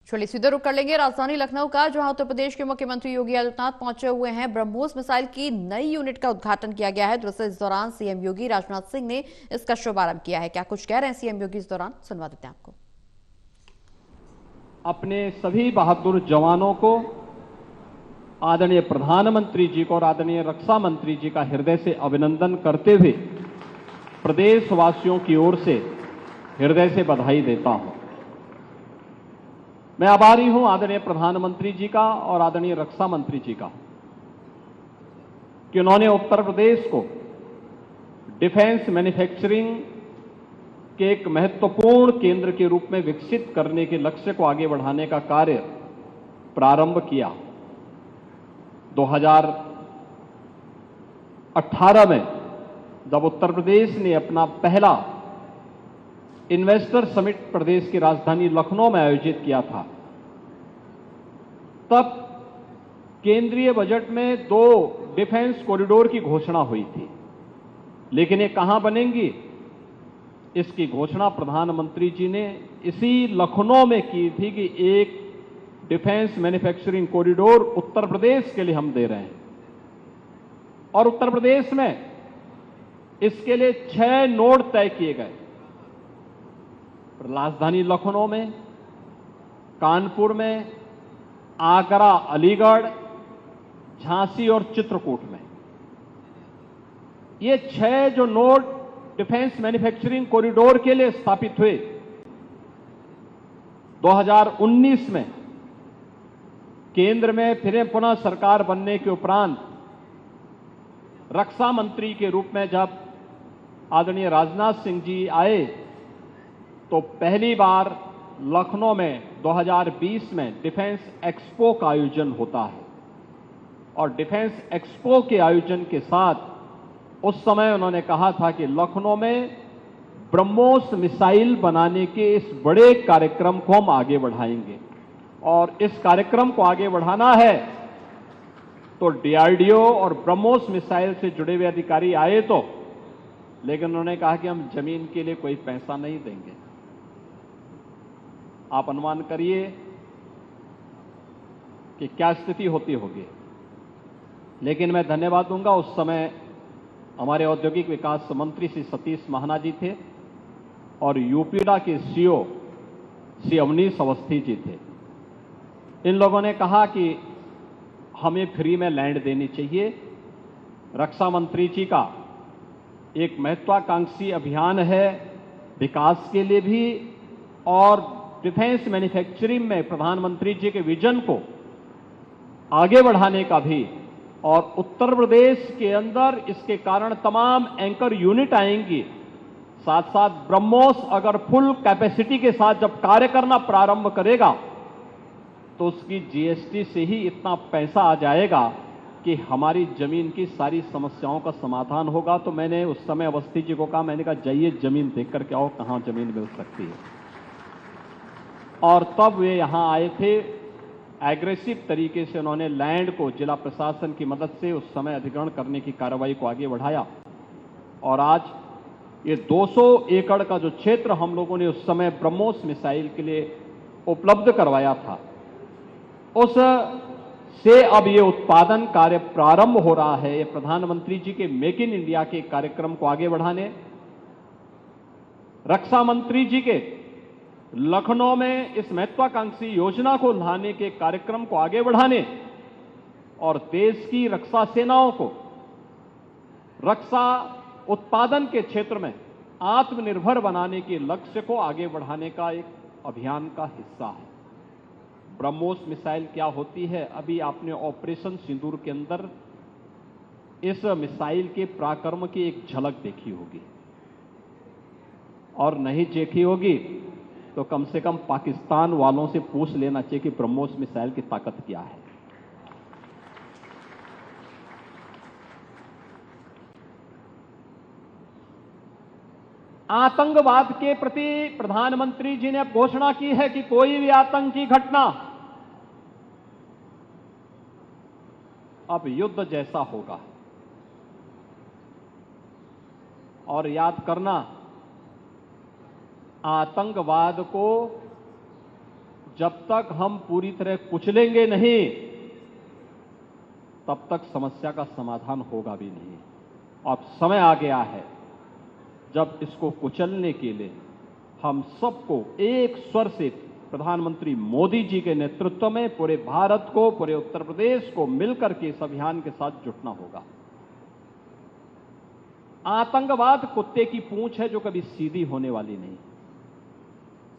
चलिए सीधे रुक कर लेंगे राजधानी लखनऊ का, जहां उत्तर प्रदेश के मुख्यमंत्री योगी आदित्यनाथ पहुंचे हुए हैं। ब्रह्मोस मिसाइल की नई यूनिट का उद्घाटन किया गया है। दरअसल इस दौरान सीएम योगी राजनाथ सिंह ने इसका शुभारंभ किया है। क्या कुछ कह रहे हैं सीएम योगी इस दौरान, सुनवा देते हैं आपको। अपने सभी बहादुर जवानों को, आदरणीय प्रधानमंत्री जी को और आदरणीय रक्षा मंत्री जी का हृदय से अभिनंदन करते हुए प्रदेशवासियों की ओर से हृदय से बधाई देता हूं। मैं आभारी हूं आदरणीय प्रधानमंत्री जी का और आदरणीय रक्षा मंत्री जी का कि उन्होंने उत्तर प्रदेश को डिफेंस मैन्युफैक्चरिंग के एक महत्वपूर्ण केंद्र के रूप में विकसित करने के लक्ष्य को आगे बढ़ाने का कार्य प्रारंभ किया। 2018 में जब उत्तर प्रदेश ने अपना पहला इन्वेस्टर समिट प्रदेश की राजधानी लखनऊ में आयोजित किया था, तब केंद्रीय बजट में 2 डिफेंस कॉरिडोर की घोषणा हुई थी। लेकिन ये कहां बनेंगी, इसकी घोषणा प्रधानमंत्री जी ने इसी लखनऊ में की थी कि एक defence manufacturing corridor Uttar Pradesh के लिए हम दे रहे हैं। और उत्तर प्रदेश में इसके लिए 6 नोड तय किए गए। राजधानी लखनऊ में, कानपुर में, आगरा, अलीगढ़, झांसी और चित्रकूट में। ये 6 जो नोड डिफेंस मैन्युफैक्चरिंग कॉरिडोर के लिए स्थापित हुए, 2019 में केंद्र में फिर पुनः सरकार बनने के उपरांत रक्षा मंत्री के रूप में जब आदरणीय राजनाथ सिंह जी आए, तो पहली बार लखनऊ में 2020 में डिफेंस एक्सपो का आयोजन होता है। और डिफेंस एक्सपो के आयोजन के साथ उस समय उन्होंने कहा था कि लखनऊ में ब्रह्मोस मिसाइल बनाने के इस बड़े कार्यक्रम को हम आगे बढ़ाएंगे। और इस कार्यक्रम को आगे बढ़ाना है तो डीआरडीओ और ब्रह्मोस मिसाइल से जुड़े हुए अधिकारी आए तो, लेकिन उन्होंने कहा कि हम जमीन के लिए कोई पैसा नहीं देंगे। आप अनुमान करिए कि क्या स्थिति होती होगी। लेकिन मैं धन्यवाद दूंगा, उस समय हमारे औद्योगिक विकास मंत्री श्री सतीश महाना जी थे और यूपीडा के सीओ श्री अवनीश अवस्थी जी थे। इन लोगों ने कहा कि हमें फ्री में लैंड देनी चाहिए। रक्षा मंत्री जी का एक महत्वाकांक्षी अभियान है विकास के लिए भी, और डिफेंस मैन्युफैक्चरिंग में प्रधानमंत्री जी के विजन को आगे बढ़ाने का भी। और उत्तर प्रदेश के अंदर इसके कारण तमाम एंकर यूनिट आएंगी। साथ साथ ब्रह्मोस अगर फुल कैपेसिटी के साथ जब कार्य करना प्रारंभ करेगा तो उसकी जीएसटी से ही इतना पैसा आ जाएगा कि हमारी जमीन की सारी समस्याओं का समाधान होगा। तो मैंने उस समय अवस्थी जी को कहा, मैंने कहा जाइए जमीन देख करके आओ, कहां जमीन मिल सकती है। और तब वे यहां आए थे। एग्रेसिव तरीके से उन्होंने लैंड को जिला प्रशासन की मदद से उस समय अधिग्रहण करने की कार्रवाई को आगे बढ़ाया। और आज ये 200 एकड़ का जो क्षेत्र हम लोगों ने उस समय ब्रह्मोस मिसाइल के लिए उपलब्ध करवाया था, उस से अब ये उत्पादन कार्य प्रारंभ हो रहा है। ये प्रधानमंत्री जी के मेक इन इंडिया के कार्यक्रम को आगे बढ़ाने, रक्षा मंत्री जी के लखनऊ में इस महत्वाकांक्षी योजना को लाने के कार्यक्रम को आगे बढ़ाने और देश की रक्षा सेनाओं को रक्षा उत्पादन के क्षेत्र में आत्मनिर्भर बनाने के लक्ष्य को आगे बढ़ाने का एक अभियान का हिस्सा है। ब्रह्मोस मिसाइल क्या होती है, अभी आपने ऑपरेशन सिंदूर के अंदर इस मिसाइल के पराक्रम की एक झलक देखी होगी, और नहीं देखी होगी तो कम से कम पाकिस्तान वालों से पूछ लेना चाहिए कि ब्रह्मोस मिसाइल की ताकत क्या है। आतंकवाद के प्रति प्रधानमंत्री जी ने घोषणा की है कि कोई भी आतंकी घटना अब युद्ध जैसा होगा। और याद करना, आतंकवाद को जब तक हम पूरी तरह कुचलेंगे नहीं, तब तक समस्या का समाधान होगा भी नहीं। अब समय आ गया है जब इसको कुचलने के लिए हम सबको एक स्वर से प्रधानमंत्री मोदी जी के नेतृत्व में पूरे भारत को, पूरे उत्तर प्रदेश को मिलकर के इस अभियान के साथ जुटना होगा। आतंकवाद कुत्ते की पूंछ है जो कभी सीधी होने वाली नहीं,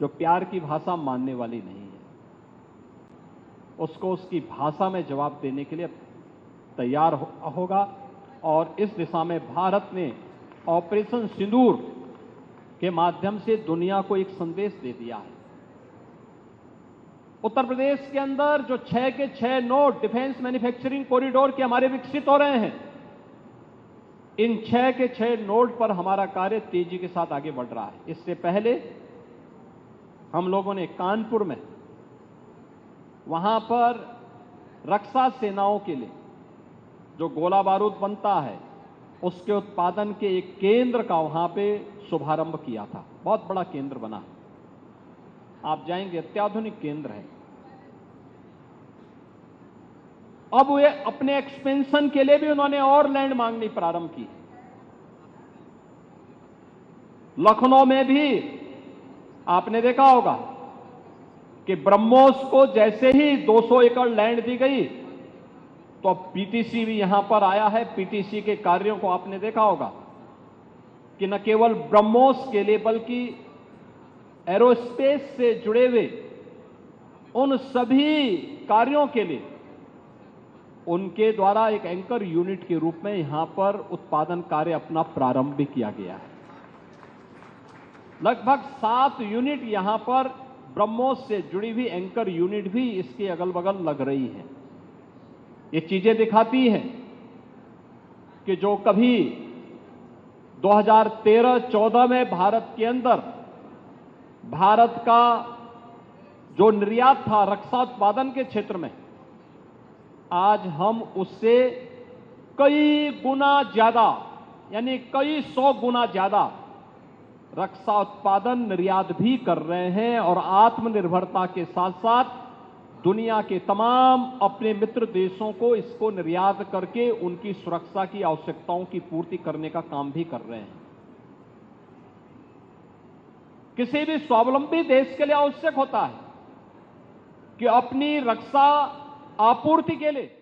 जो प्यार की भाषा मानने वाली नहीं है। उसको उसकी भाषा में जवाब देने के लिए तैयार होगा और इस दिशा में भारत ने ऑपरेशन सिंदूर के माध्यम से दुनिया को एक संदेश दे दिया है। उत्तर प्रदेश के अंदर जो 6 के 6 नोड डिफेंस मैन्युफैक्चरिंग कॉरिडोर के हमारे विकसित हो रहे हैं, इन 6 के 6 नोड पर हमारा कार्य तेजी के साथ आगे बढ़ रहा है। इससे पहले हम लोगों ने कानपुर में वहां पर रक्षा सेनाओं के लिए जो गोला बारूद बनता है उसके उत्पादन के एक केंद्र का वहां पे शुभारंभ किया था। बहुत बड़ा केंद्र बना है, आप जाएंगे अत्याधुनिक केंद्र है। अब वे अपने एक्सपेंशन के लिए भी उन्होंने और लैंड मांगनी प्रारंभ की। लखनऊ में भी आपने देखा होगा कि ब्रह्मोस को जैसे ही 200 एकड़ लैंड दी गई तो अब पीटीसी भी यहां पर आया है। पीटीसी के कार्यों को आपने देखा होगा कि न केवल ब्रह्मोस के लिए बल्कि एरोस्पेस से जुड़े हुए उन सभी कार्यों के लिए उनके द्वारा एक एंकर यूनिट के रूप में यहां पर उत्पादन कार्य अपना प्रारंभ भी किया गया है। लगभग 7 यूनिट यहां पर ब्रह्मोस से जुड़ी हुई एंकर यूनिट भी इसके अगल बगल लग रही हैं। ये चीजें दिखाती हैं कि जो कभी 2013-14 में भारत के अंदर भारत का जो निर्यात था रक्षा उत्पादन के क्षेत्र में, आज हम उससे कई गुना ज्यादा यानी कई 100 गुना ज्यादा रक्षा उत्पादन निर्यात भी कर रहे हैं और आत्मनिर्भरता के साथ साथ दुनिया के तमाम अपने मित्र देशों को इसको निर्यात करके उनकी सुरक्षा की आवश्यकताओं की पूर्ति करने का काम भी कर रहे हैं। किसी भी स्वावलंबी देश के लिए आवश्यक होता है कि अपनी रक्षा आपूर्ति के लिए